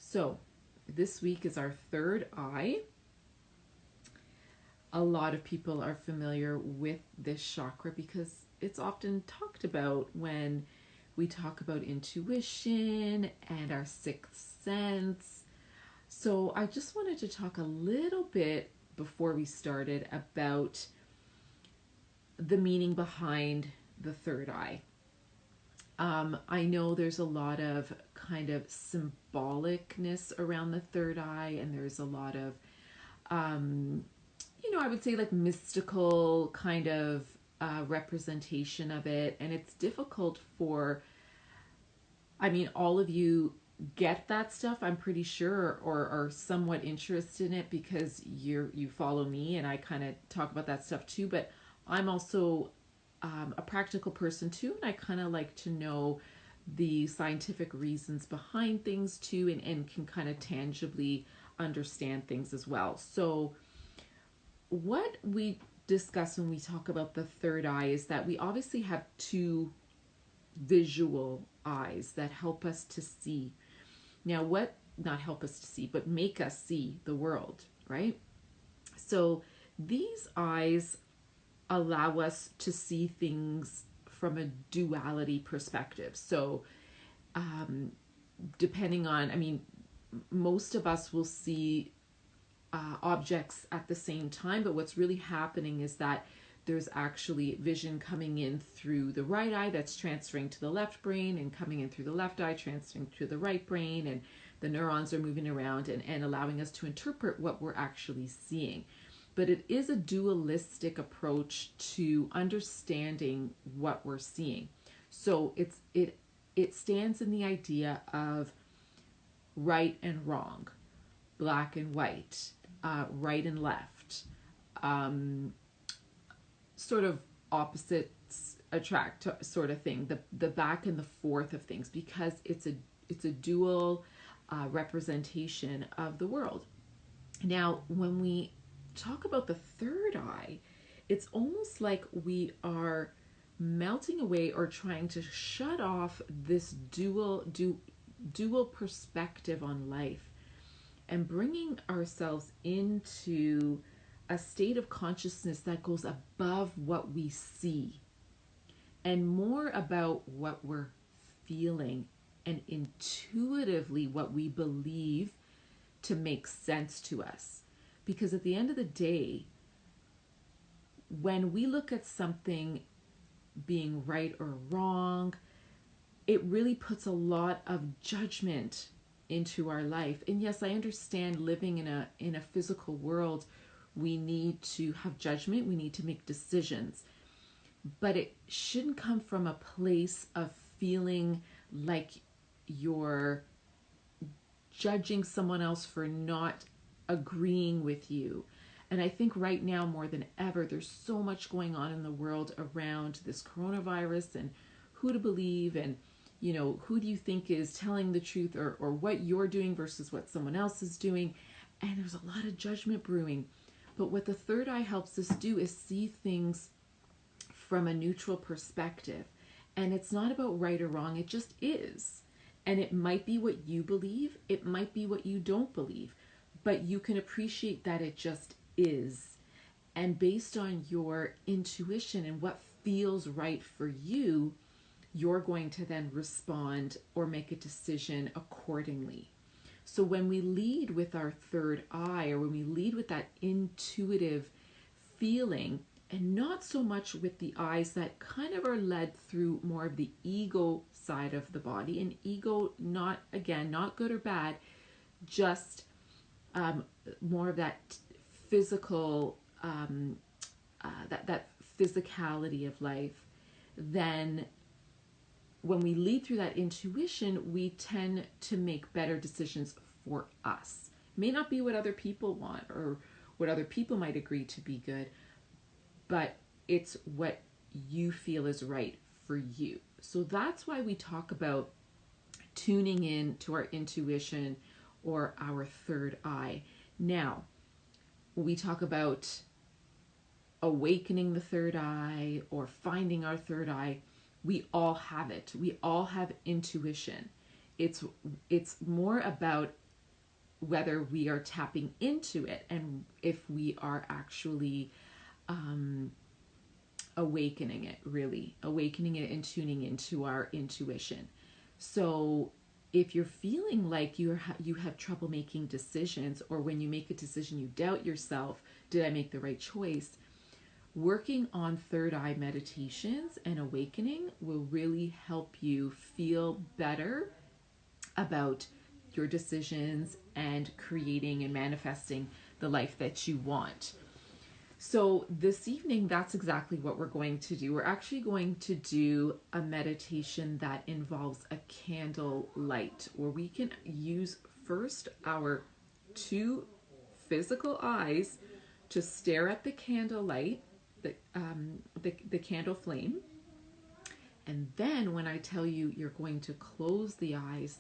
So, this week is our third eye. A lot of people are familiar with this chakra because it's often talked about when we talk about intuition and our sixth sense. So, I just wanted to talk a little bit before we started about the meaning behind the third eye. I know there's a lot of kind of symbolicness around the third eye, and there's a lot of, I would say like mystical kind of representation of it. And it's difficult for, all of you get that stuff, I'm pretty sure, or are somewhat interested in it because you follow me and I kind of talk about that stuff too. But I'm also a practical person too, and I kind of like to know the scientific reasons behind things too, and can kind of tangibly understand things as well. So what we discuss when we talk about the third eye is that we obviously have two visual eyes that help us to see. Now, what not help us to see, but make us see the world, right? So these eyes allow us to see things from a duality perspective. So, depending on, most of us will see objects at the same time, but what's really happening is that there's actually vision coming in through the right eye that's transferring to the left brain, and coming in through the left eye transferring to the right brain, and the neurons are moving around and allowing us to interpret what we're actually seeing. But it is a dualistic approach to understanding what we're seeing. So it stands in the idea of right and wrong, black and white, right and left, sort of opposites attract sort of thing, the back and the forth of things, because it's a dual representation of the world. Now, when we talk about the third eye, it's almost like we are melting away or trying to shut off this dual perspective on life, and bringing ourselves into a state of consciousness that goes above what we see and more about what we're feeling and intuitively what we believe to make sense to us. Because at the end of the day, when we look at something being right or wrong, it really puts a lot of judgment into our life. And yes, I understand living in a physical world, we need to have judgment, we need to make decisions. But it shouldn't come from a place of feeling like you're judging someone else for not agreeing with you. And I think right now more than ever, there's so much going on in the world around this coronavirus and who to believe, and who do you think is telling the truth, or what you're doing versus what someone else is doing. And there's a lot of judgment brewing. But what the third eye helps us do is see things from a neutral perspective. And it's not about right or wrong, it just is. And it might be what you believe, it might be what you don't believe, but you can appreciate that it just is. And based on your intuition and what feels right for you, you're going to then respond or make a decision accordingly. So when we lead with our third eye, or when we lead with that intuitive feeling, and not so much with the eyes that kind of are led through more of the ego side of the body, and ego, not good or bad, just more of that physical, that physicality of life, then when we lead through that intuition, we tend to make better decisions for us. It may not be what other people want or what other people might agree to be good, but it's what you feel is right for you. So that's why we talk about tuning in to our intuition or our third eye. Now, we talk about awakening the third eye or finding our third eye. We all have it. We all have intuition. It's more about whether we are tapping into it and if we are actually awakening it, really awakening it and tuning into our intuition. So if you're feeling like you have trouble making decisions, or when you make a decision you doubt yourself, did I make the right choice? Working on third eye meditations and awakening will really help you feel better about your decisions and creating and manifesting the life that you want. So this evening, that's exactly what we're going to do. We're actually going to do a meditation that involves a candle light, where we can use first our two physical eyes to stare at the candle light, the candle flame. And then when I tell you, you're going to close the eyes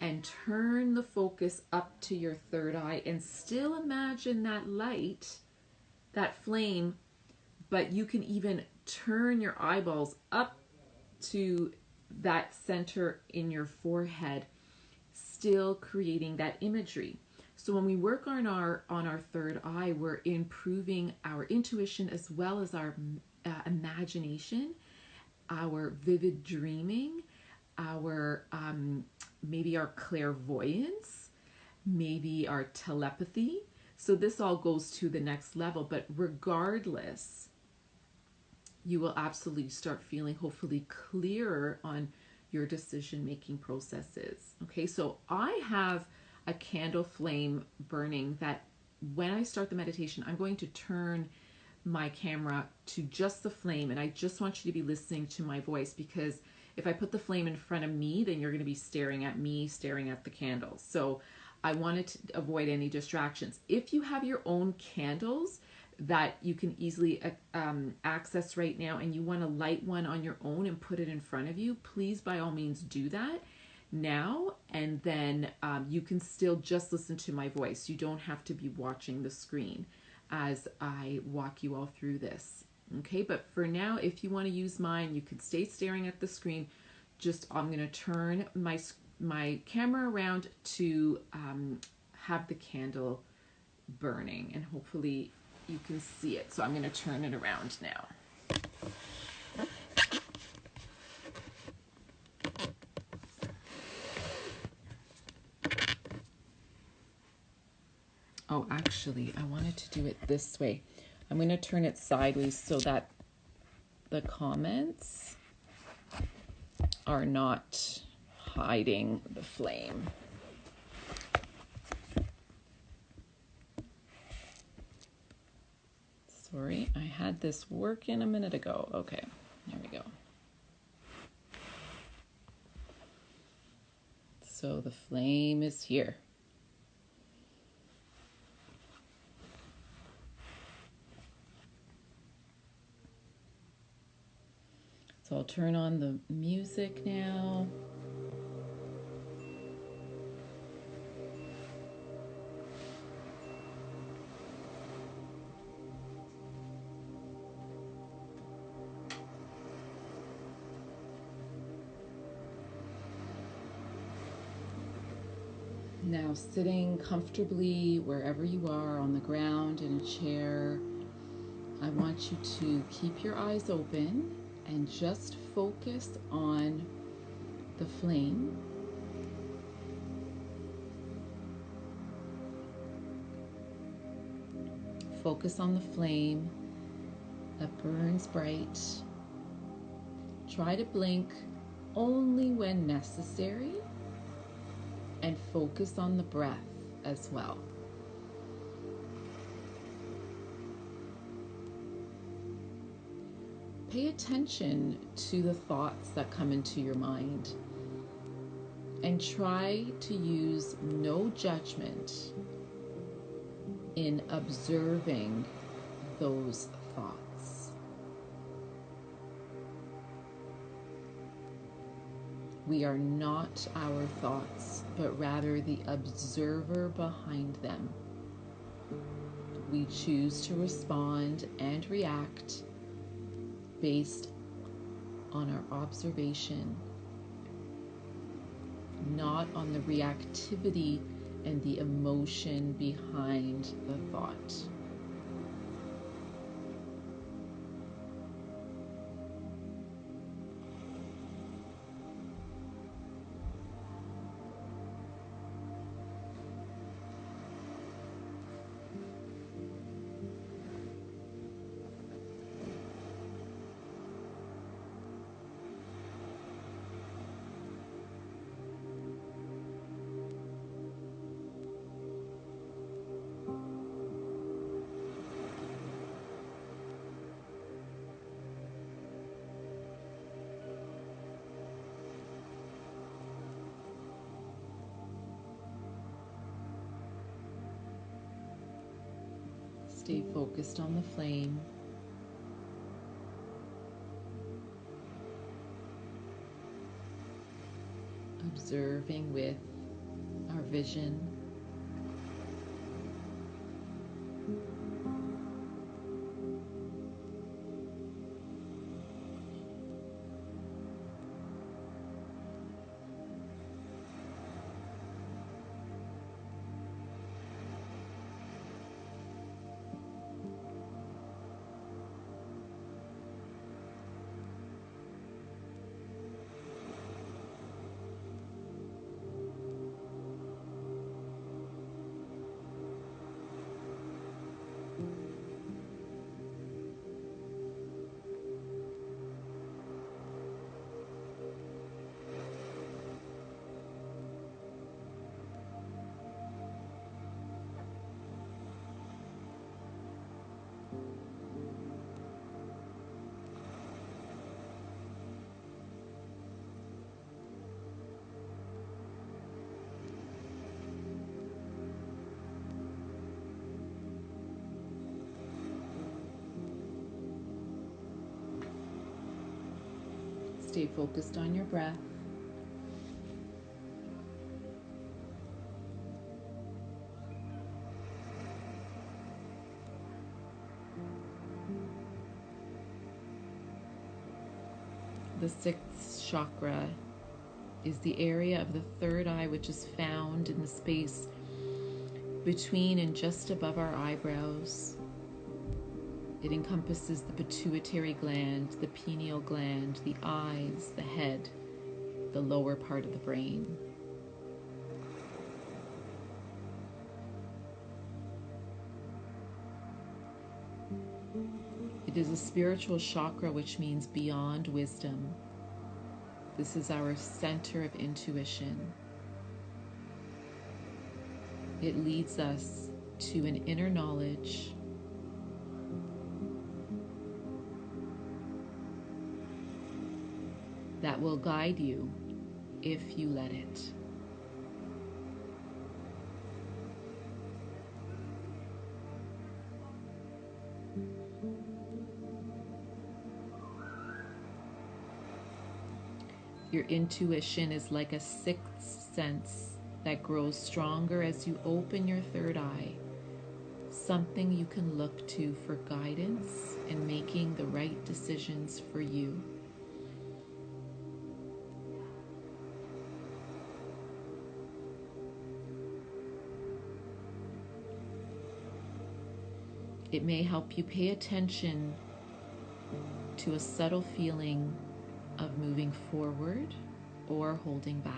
and turn the focus up to your third eye and still imagine that light, that flame, but you can even turn your eyeballs up to that center in your forehead, still creating that imagery. So when we work on our third eye, we're improving our intuition as well as our imagination, our vivid dreaming, our maybe our clairvoyance, maybe our telepathy. So this all goes to the next level, but regardless, you will absolutely start feeling hopefully clearer on your decision-making processes. Okay, so I have a candle flame burning that when I start the meditation, I'm going to turn my camera to just the flame, and I just want you to be listening to my voice, because if I put the flame in front of me, then you're going to be staring at me, staring at the candles. So I wanted to avoid any distractions. If you have your own candles that you can easily access right now, and you want to light one on your own and put it in front of you, please by all means do that now, and then you can still just listen to my voice. You don't have to be watching the screen as I walk you all through this. Okay, but for now, if you want to use mine, you can stay staring at the screen. Just I'm going to turn my camera around to have the candle burning, and hopefully you can see it. So I'm going to turn it around now. Oh, actually, I wanted to do it this way. I'm going to turn it sideways so that the comments are not hiding the flame. Sorry, I had this working a minute ago. Okay, there we go. So the flame is here. So I'll turn on the music now. Now sitting comfortably wherever you are, on the ground, in a chair, I want you to keep your eyes open and just focus on the flame. Focus on the flame that burns bright. Try to blink only when necessary, and focus on the breath as well. Pay attention to the thoughts that come into your mind, and try to use no judgment in observing those thoughts. We are not our thoughts, but rather the observer behind them. We choose to respond and react based on our observation, not on the reactivity and the emotion behind the thought. Stay focused on the flame. Observing with our vision. Stay focused on your breath. The sixth chakra is the area of the third eye, which is found in the space between and just above our eyebrows. It encompasses the pituitary gland, the pineal gland, the eyes, the head, the lower part of the brain. It is a spiritual chakra, which means beyond wisdom. This is our center of intuition. It leads us to an inner knowledge that will guide you if you let it. Your intuition is like a sixth sense that grows stronger as you open your third eye, something you can look to for guidance in making the right decisions for you. It may help you pay attention to a subtle feeling of moving forward or holding back.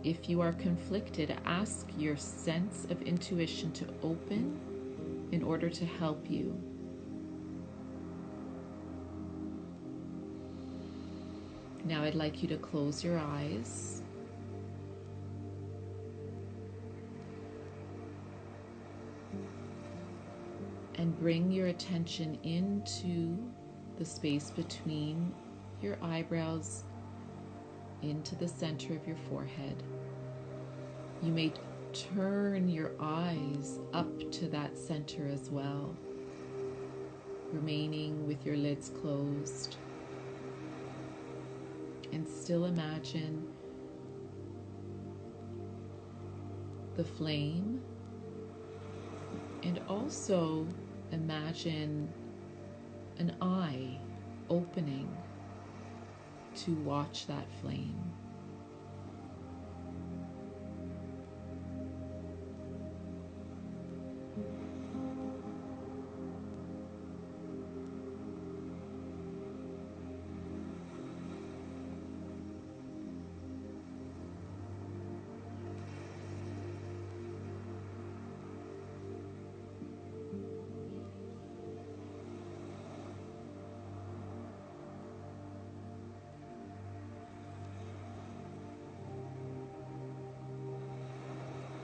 If you are conflicted, ask your sense of intuition to open in order to help you. Now I'd like you to close your eyes. And bring your attention into the space between your eyebrows, into the center of your forehead. You may turn your eyes up to that center as well, remaining with your lids closed. And still imagine the flame, and also imagine an eye opening to watch that flame.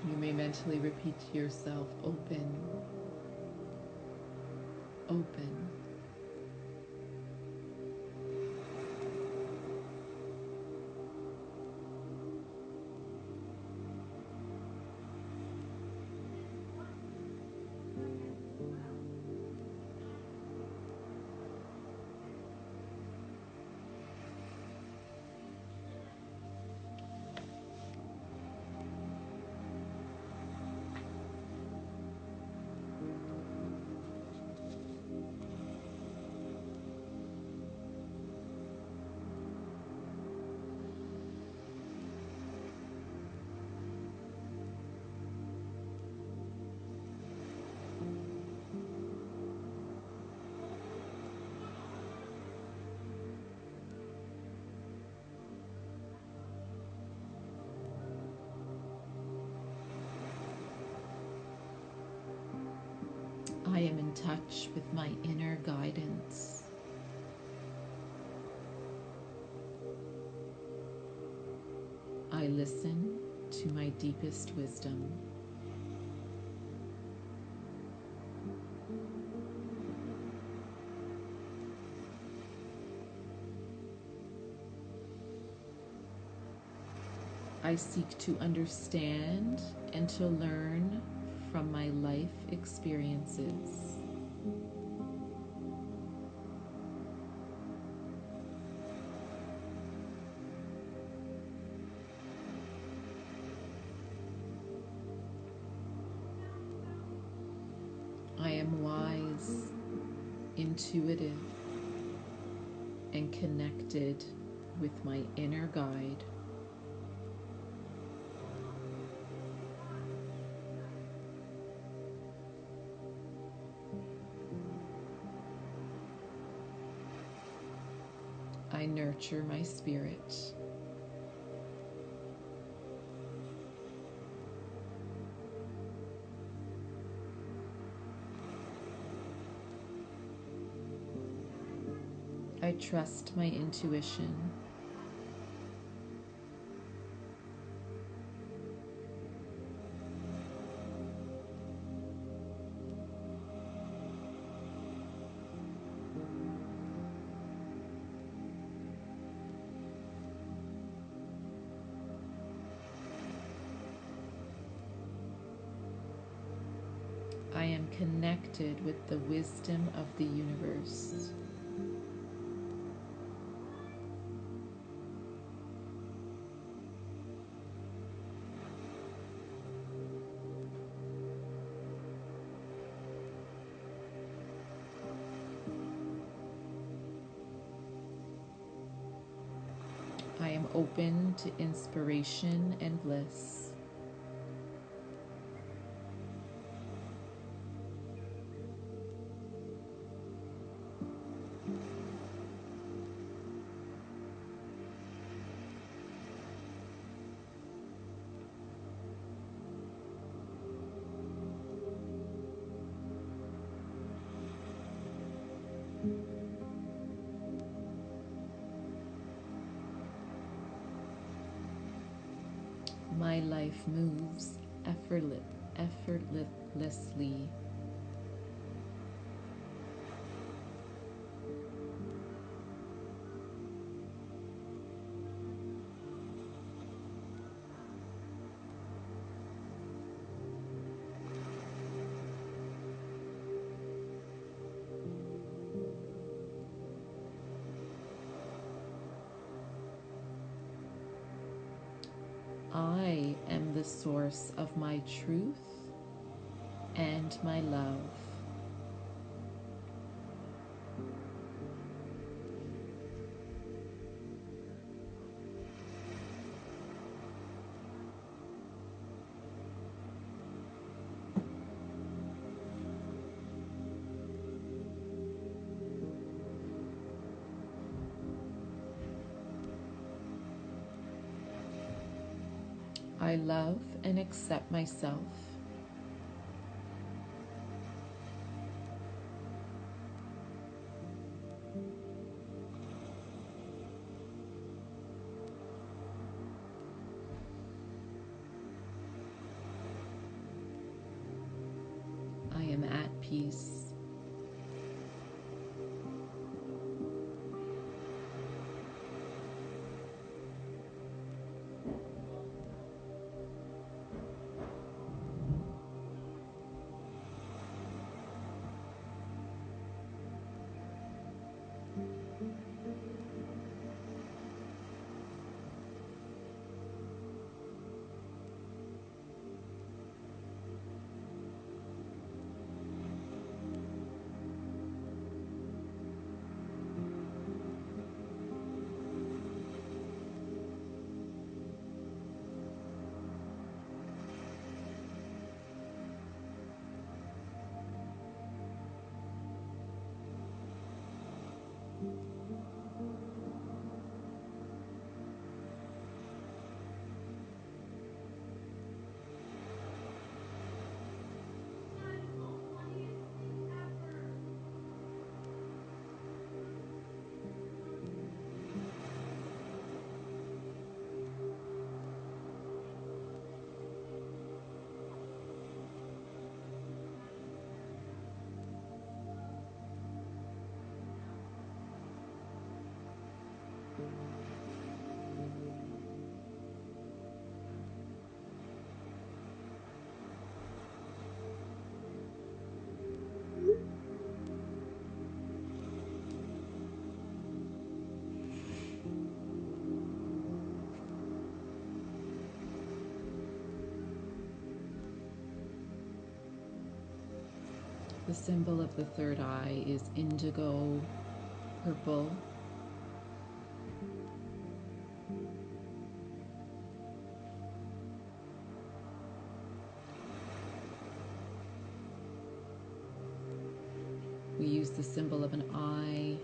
You may mentally repeat to yourself, open, open. I am in touch with my inner guidance. I listen to my deepest wisdom. I seek to understand and to learn from my life experiences. I am wise, intuitive, and connected with my inner guide. I nurture my spirit. I trust my intuition. I am connected with the wisdom of the universe. I am open to inspiration and bliss. My life moves effortlessly. I am the source of my truth and my love. I love and accept myself. I am at peace. The symbol of the third eye is indigo purple. We use the symbol of an eye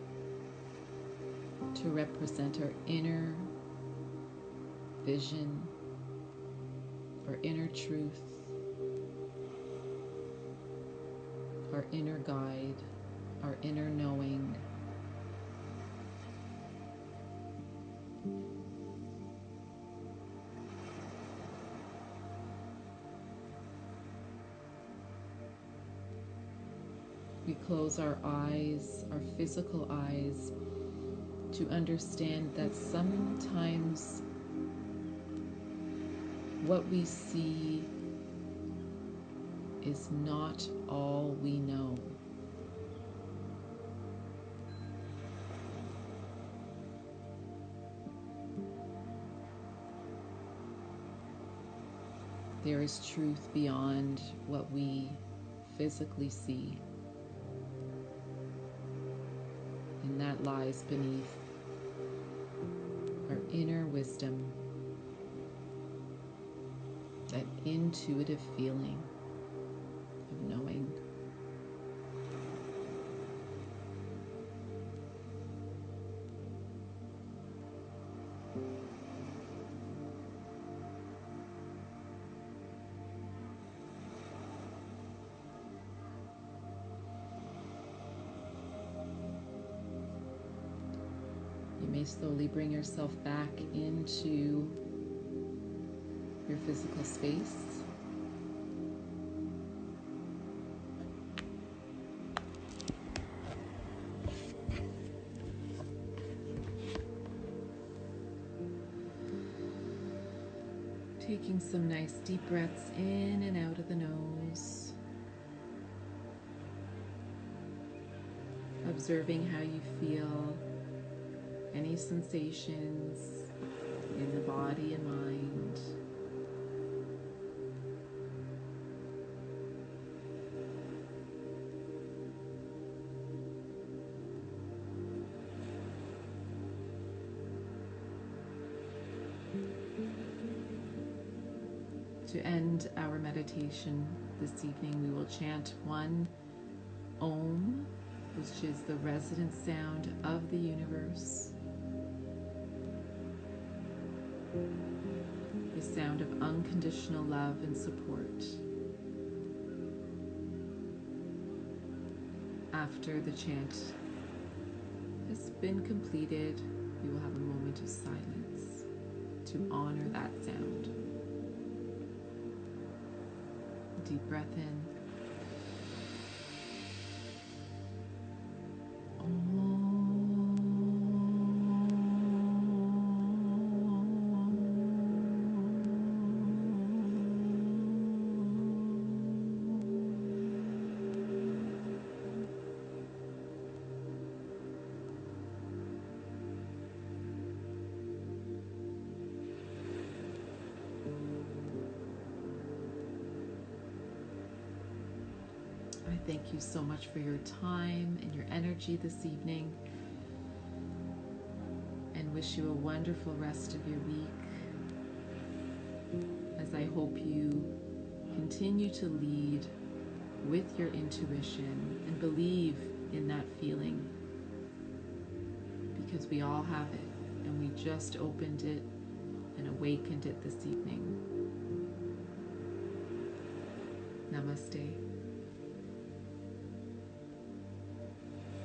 to represent our inner vision, our inner truth, our inner guide, our inner knowing. We close our eyes, our physical eyes, to understand that sometimes what we see is not all we know. There is truth beyond what we physically see, and that lies beneath our inner wisdom, that intuitive feeling of knowing. You may slowly bring yourself back into your physical space. Taking some nice deep breaths in and out of the nose. Observing how you feel, any sensations in the body and mind. To end our meditation this evening, we will chant one Om, which is the resonant sound of the universe. The sound of unconditional love and support. After the chant has been completed, we will have a moment of silence to honor that sound. Deep breath in. I thank you so much for your time and your energy this evening, and wish you a wonderful rest of your week, as I hope you continue to lead with your intuition and believe in that feeling, because we all have it, and we just opened it and awakened it this evening. Namaste.